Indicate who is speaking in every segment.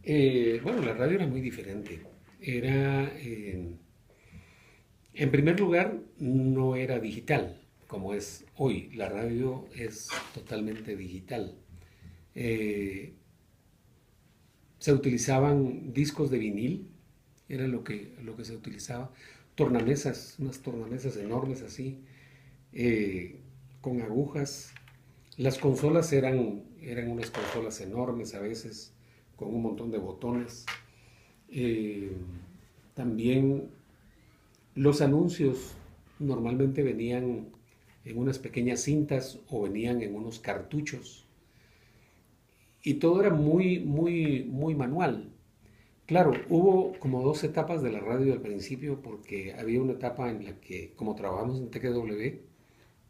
Speaker 1: Bueno, la radio era muy diferente. Era, en primer lugar, no era digital como es hoy. La radio es totalmente digital. Eh, Se utilizaban discos de vinil, era lo que se utilizaba. Tornamesas, unas tornamesas enormes así, eh, con agujas. Las consolas eran unas consolas enormes a veces, con un montón de botones. Eh, También los anuncios normalmente venían en unas pequeñas cintas o venían en unos cartuchos. Y todo era muy, muy, muy manual. Claro, hubo como dos etapas de la radio al principio porque había una etapa en la que, como trabajamos en TKW,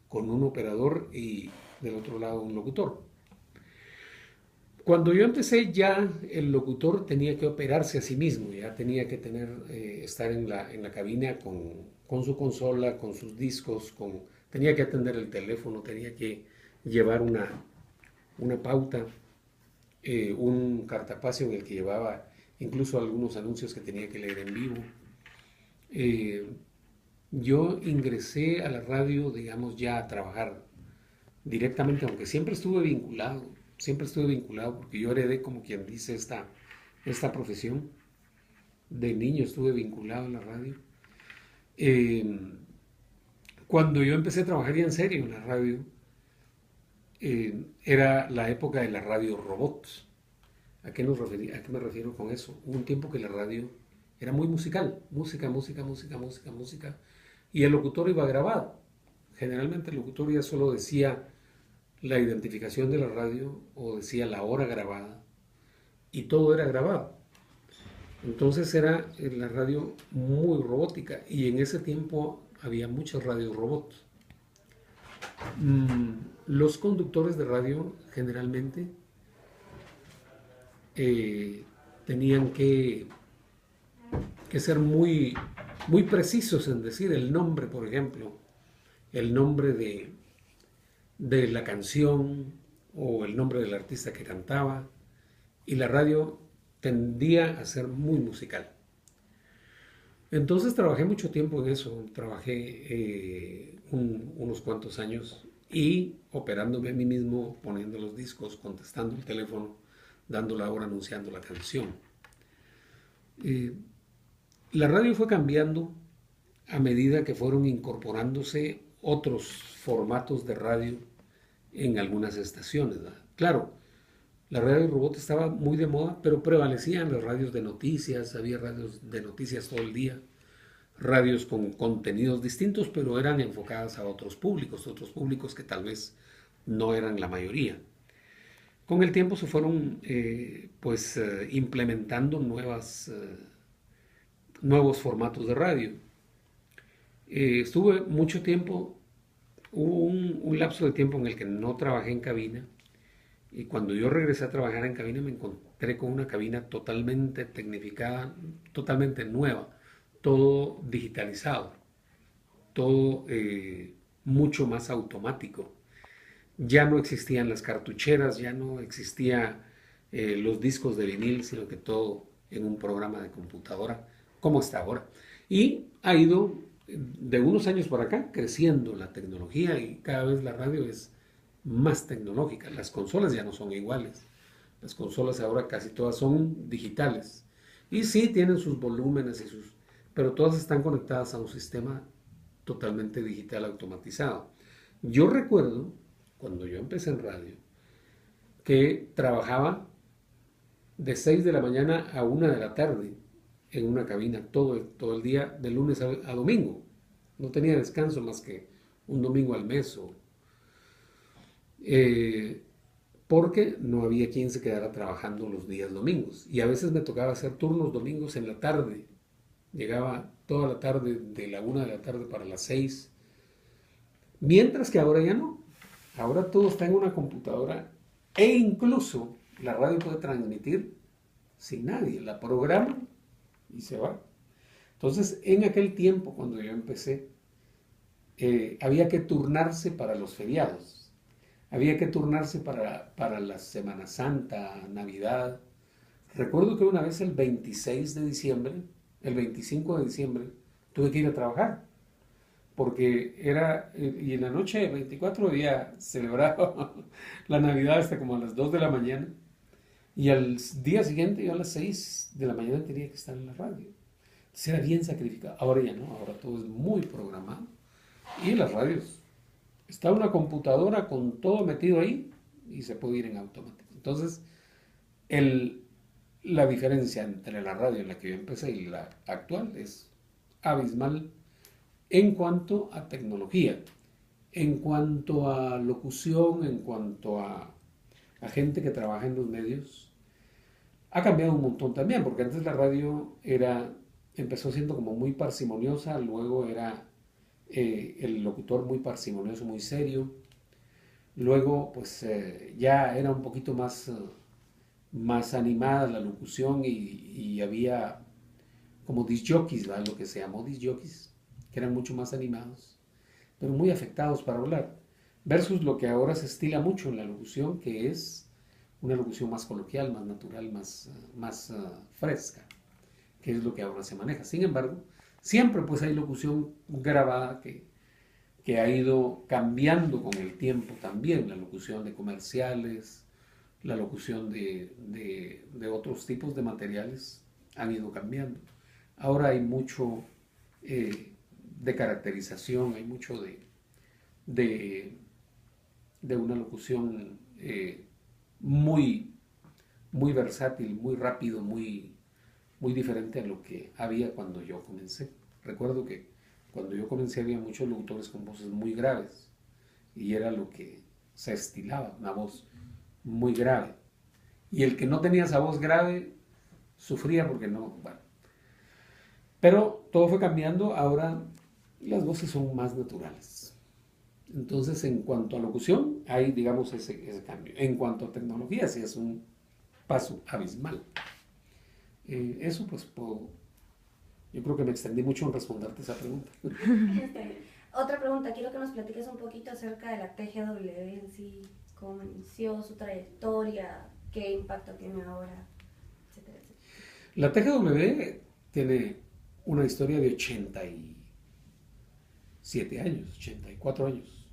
Speaker 1: con un operador y del otro lado un locutor. Cuando yo empecé ya el locutor tenía que operarse a sí mismo, ya tenía que estar en la cabina con su consola, con sus discos, tenía que atender el teléfono, tenía que llevar una pauta, un cartapacio en el que llevaba incluso algunos anuncios que tenía que leer en vivo. Eh, yo ingresé a la radio, digamos, ya a trabajar directamente, aunque siempre estuve vinculado porque yo heredé, como quien dice, esta profesión. De niño estuve vinculado a la radio. Eh, Cuando yo empecé a trabajar ya en serio en la radio, era la época de la radio robots. ¿A qué me refiero con eso? Hubo un tiempo que la radio era muy musical, música, música, música, música, música, y el locutor iba grabado. Generalmente el locutor ya solo decía la identificación de la radio o decía la hora grabada y todo era grabado. Entonces era la radio muy robótica y en ese tiempo había muchas radios robots. Los conductores de radio generalmente eh, tenían que ser muy, muy precisos en decir el nombre, por ejemplo, el nombre de la canción o el nombre del artista que cantaba, y la radio tendía a ser muy musical. Entonces trabajé mucho tiempo en eso, trabajé unos cuantos años y operándome a mí mismo, poniendo los discos, contestando el teléfono, dando la hora, anunciando la canción. Eh, la radio fue cambiando a medida que fueron incorporándose otros formatos de radio en algunas estaciones, ¿verdad? Claro, la radio robot estaba muy de moda, pero prevalecían las radios de noticias, había radios de noticias todo el día, radios con contenidos distintos, pero eran enfocadas a otros públicos que tal vez no eran la mayoría. Con el tiempo se fueron implementando nuevos formatos de radio. Estuve mucho tiempo, hubo un lapso de tiempo en el que no trabajé en cabina, y cuando yo regresé a trabajar en cabina me encontré con una cabina totalmente tecnificada, totalmente nueva, todo digitalizado, todo mucho más automático. Ya no existían las cartucheras, ya no existía los discos de vinil, sino que todo en un programa de computadora, como está ahora. Y ha ido de unos años por acá creciendo la tecnología y cada vez la radio es más tecnológica. Las consolas ya no son iguales. Las consolas ahora casi todas son digitales. Y sí tienen sus volúmenes pero todas están conectadas a un sistema totalmente digital automatizado. Yo recuerdo, cuando yo empecé en radio, que trabajaba de 6 de la mañana a 1 de la tarde en una cabina todo el día, de lunes a domingo. No tenía descanso más que un domingo al mes. Eh, Porque no había quien se quedara trabajando los días domingos. Y a veces me tocaba hacer turnos domingos en la tarde. Llegaba toda la tarde, de la 1 de la tarde para las 6. Mientras que ahora ya no. Ahora todo está en una computadora e incluso la radio puede transmitir sin nadie. La programa y se va. Entonces, en aquel tiempo, cuando yo empecé, había que turnarse para los feriados. Había que turnarse para la Semana Santa, Navidad, Recuerdo que una vez el 26 de diciembre, el 25 de diciembre, tuve que ir a trabajar, porque y en la noche del 24 había celebrado la Navidad hasta como a las 2 de la mañana, y al día siguiente yo a las 6 de la mañana tenía que estar en la radio. Entonces era bien sacrificado. Ahora ya no, ahora todo es muy programado. Y en las radios está una computadora con todo metido ahí y se puede ir en automático. Entonces, el, la diferencia entre la radio en la que yo empecé y la actual es abismal en cuanto a tecnología, en cuanto a locución, en cuanto a gente que trabaja en los medios. Ha cambiado un montón también, porque antes la radio empezó siendo como muy parsimoniosa, luego era el locutor muy parsimonioso, muy serio. Luego, pues ya era un poquito más animada la locución y había como disc jockeys, ¿verdad? Lo que se llamó disc jockeys, que eran mucho más animados, pero muy afectados para hablar. Versus lo que ahora se estila mucho en la locución, que es una locución más coloquial, más natural, más fresca, que es lo que ahora se maneja. Sin embargo, siempre pues hay locución grabada que ha ido cambiando con el tiempo también, la locución de comerciales, la locución de otros tipos de materiales han ido cambiando. Ahora hay mucho de caracterización, hay mucho de, de una locución muy, muy versátil, muy rápido, muy diferente a lo que había cuando yo comencé. Recuerdo que cuando yo comencé había muchos locutores con voces muy graves y era lo que se estilaba, una voz muy grave. Y el que no tenía esa voz grave sufría porque no, bueno. Pero todo fue cambiando, ahora las voces son más naturales. Entonces, en cuanto a locución, hay, digamos, ese cambio. En cuanto a tecnología, sí es un paso abismal. Eso, pues, yo creo que me extendí mucho en responderte esa pregunta.
Speaker 2: Otra pregunta, quiero que nos platiques un poquito acerca de la TGW en sí, cómo inició su trayectoria, qué impacto tiene ahora, etcétera, etcétera.
Speaker 1: La TGW tiene una historia de 87 años, 84 años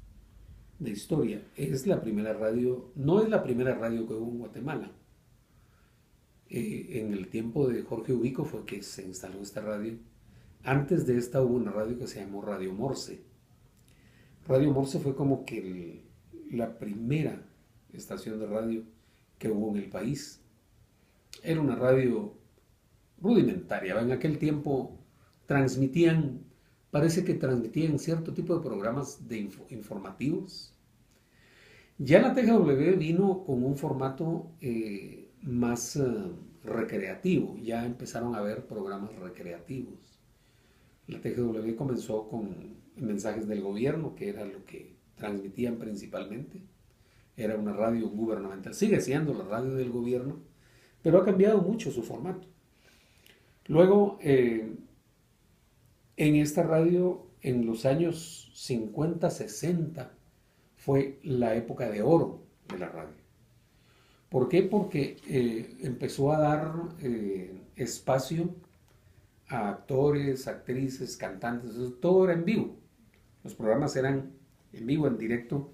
Speaker 1: de historia. Es la primera radio, no es la primera radio que hubo en Guatemala. En el tiempo de Jorge Ubico fue que se instaló esta radio. Antes de esta hubo una radio que se llamó Radio Morse. Radio Morse fue como que la primera estación de radio que hubo en el país. Era una radio rudimentaria. En aquel tiempo parece que transmitían cierto tipo de programas informativos. Ya la TGW vino con un formato más recreativo, ya empezaron a haber programas recreativos. La TGW comenzó con mensajes del gobierno, que era lo que transmitían principalmente. Era una radio gubernamental, sigue siendo la radio del gobierno, pero ha cambiado mucho su formato. Luego, en esta radio, en los años 50, 60, fue la época de oro de la radio. ¿Por qué? Porque empezó a dar espacio a actores, actrices, cantantes, todo era en vivo. Los programas eran en vivo, en directo.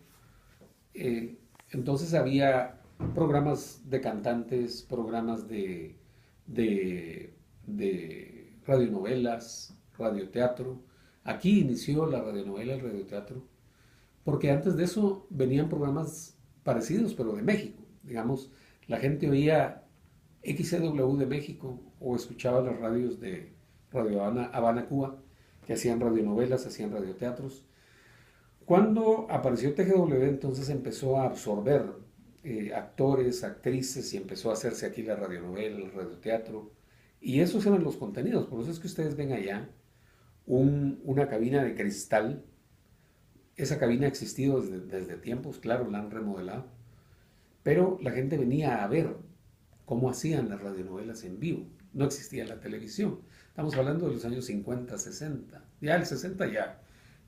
Speaker 1: Entonces había programas de cantantes, programas de radionovelas, radioteatro. Aquí inició la radionovela, el radioteatro, porque antes de eso venían programas parecidos, pero de México. Digamos, la gente oía XCW de México o escuchaba las radios de Radio Habana, Cuba, que hacían radionovelas, hacían radioteatros. Cuando apareció TGW, entonces empezó a absorber actores, actrices y empezó a hacerse aquí la radionovela, el radioteatro. Y esos eran los contenidos. Por eso es que ustedes ven allá una cabina de cristal. Esa cabina ha existido desde tiempos, claro, la han remodelado. Pero la gente venía a ver cómo hacían las radionovelas en vivo. No existía la televisión. Estamos hablando de los años 50, 60. Ya el 60 ya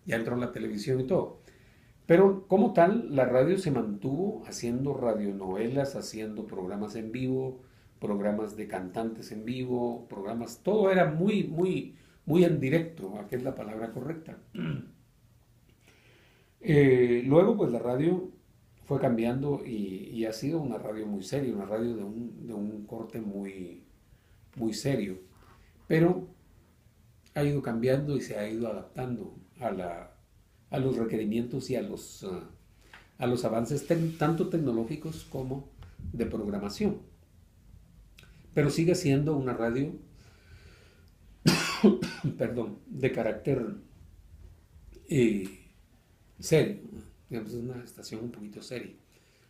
Speaker 1: entró la televisión y todo. Pero como tal, la radio se mantuvo haciendo radionovelas, haciendo programas en vivo, programas de cantantes en vivo, programas, todo era muy en directo, ¿a qué es la palabra correcta? Luego, pues la radio fue cambiando y ha sido una radio muy seria, una radio de un corte muy serio, pero ha ido cambiando y se ha ido adaptando a los requerimientos y a los avances tanto tecnológicos como de programación. Pero sigue siendo una radio, perdón, de carácter serio, digamos, es una estación un poquito seria.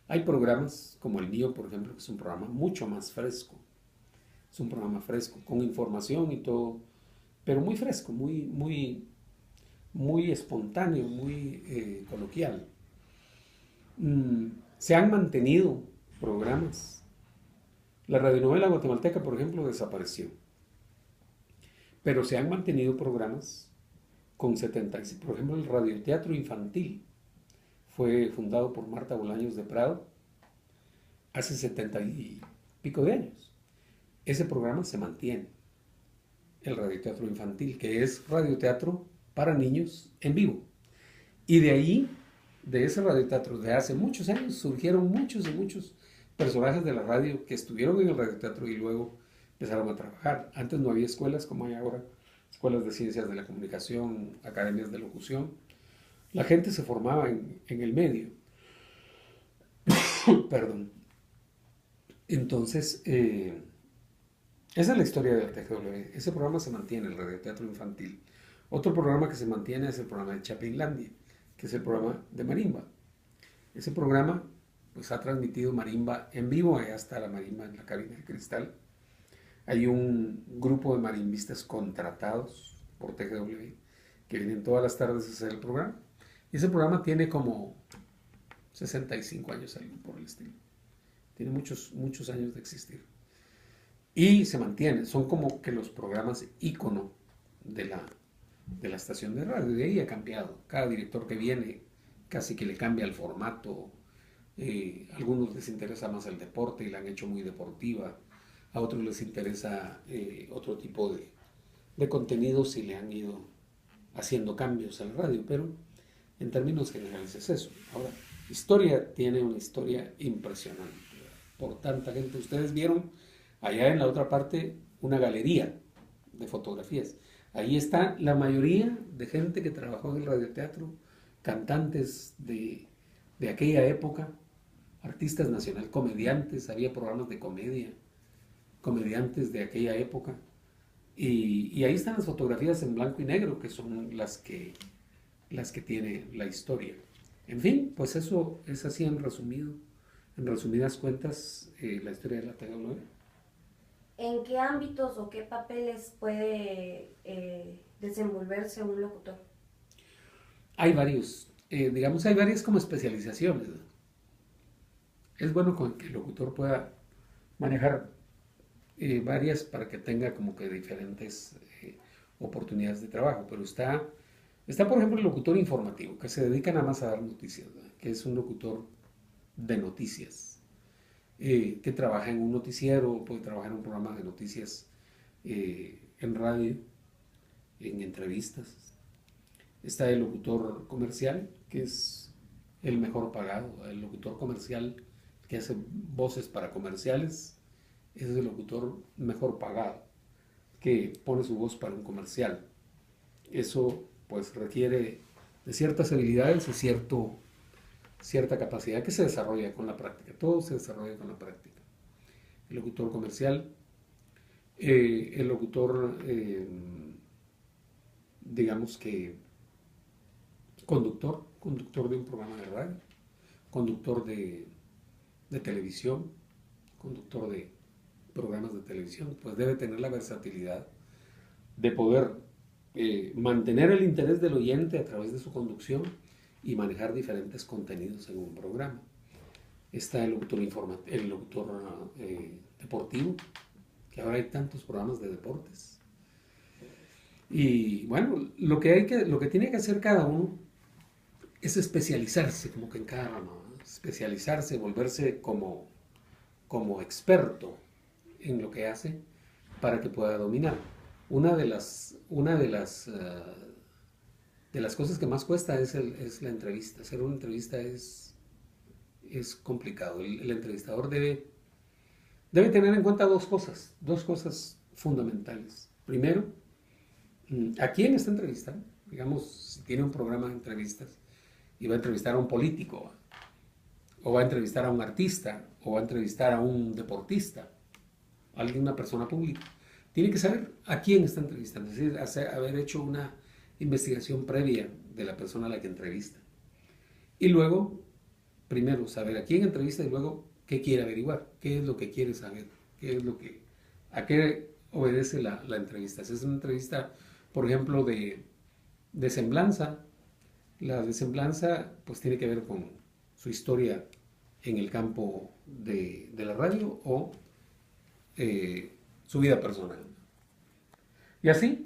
Speaker 1: Hay programas como el mío, por ejemplo, que es un programa mucho más fresco. Es un programa fresco, con información y todo, pero muy fresco, muy espontáneo, muy coloquial. Se han mantenido programas. La radionovela guatemalteca, por ejemplo, desapareció. Pero se han mantenido programas con 70. Por ejemplo, el radioteatro infantil fue fundado por Marta Bolaños de Prado hace 70 y pico de años. Ese programa se mantiene, el radioteatro infantil, que es radioteatro para niños en vivo. Y de ahí, de ese radioteatro, de hace muchos años, surgieron muchos y muchos personajes de la radio que estuvieron en el radioteatro y luego empezaron a trabajar. Antes no había escuelas como hay ahora, escuelas de ciencias de la comunicación, academias de locución. La gente se formaba en el medio. Perdón. Entonces, esa es la historia del TGW. Ese programa se mantiene, el radioteatro infantil. Otro programa que se mantiene es el programa de Chapinlandia, que es el programa de marimba. Ese programa pues ha transmitido marimba en vivo, allá está la marimba en la cabina de cristal. Hay un grupo de marimbistas contratados por TGW que vienen todas las tardes a hacer el programa. Y ese programa tiene como 65 años, algo por el estilo. Tiene muchos años de existir. Y se mantiene, son como que los programas ícono de la estación de radio. De ahí ha cambiado. Cada director que viene casi que le cambia el formato. A algunos les interesa más el deporte y la han hecho muy deportiva. A otros les interesa otro tipo de contenidos y le han ido haciendo cambios al radio. Pero en términos generales es eso. Ahora, historia tiene una historia impresionante. Por tanta gente. Ustedes vieron allá en la otra parte una galería de fotografías. Ahí está la mayoría de gente que trabajó en el radioteatro, cantantes de aquella época, artistas nacionales, comediantes, había programas de comedia, comediantes de aquella época. Y ahí están las fotografías en blanco y negro, que son las que tiene la historia. En fin, pues eso es así en resumidas cuentas, la historia de la TGW.
Speaker 2: ¿En qué ámbitos o qué papeles puede desenvolverse un locutor?
Speaker 1: Hay varios, hay varias como especializaciones. Es bueno que el locutor pueda manejar varias para que tenga como que diferentes oportunidades de trabajo, pero está por ejemplo el locutor informativo, que se dedica nada más a dar noticias, ¿verdad? Que es un locutor de noticias, que trabaja en un noticiero, puede trabajar en un programa de noticias en radio, en entrevistas. Está el locutor comercial, que es el mejor pagado. El locutor comercial que hace voces para comerciales, ese es el locutor mejor pagado, que pone su voz para un comercial. Eso pues requiere de ciertas habilidades y cierta capacidad que se desarrolla con la práctica. Todo se desarrolla con la práctica. El locutor comercial, el locutor, digamos que conductor de un programa de radio, conductor de televisión, conductor de programas de televisión, pues debe tener la versatilidad de poder mantener el interés del oyente a través de su conducción y manejar diferentes contenidos en un programa. Está el locutor deportivo, que ahora hay tantos programas de deportes. Y bueno, lo que tiene que hacer cada uno es especializarse como que en cada rama, ¿no? Especializarse, volverse como experto en lo que hace para que pueda dominar. Una de las cosas que más cuesta es la entrevista. Hacer una entrevista es complicado. El entrevistador debe tener en cuenta dos cosas fundamentales. Primero, ¿a quién está entrevistando? Digamos, si tiene un programa de entrevistas y va a entrevistar a un político, o va a entrevistar a un artista, o va a entrevistar a un deportista, una persona pública, tiene que saber a quién está entrevistando, es decir, haber hecho una investigación previa de la persona a la que entrevista. Y luego, primero, saber a quién entrevista y luego qué quiere averiguar, qué es lo que quiere saber, a qué obedece la entrevista. Si es una entrevista, por ejemplo, de semblanza, la de semblanza pues tiene que ver con su historia en el campo de la radio o su vida personal. Y así,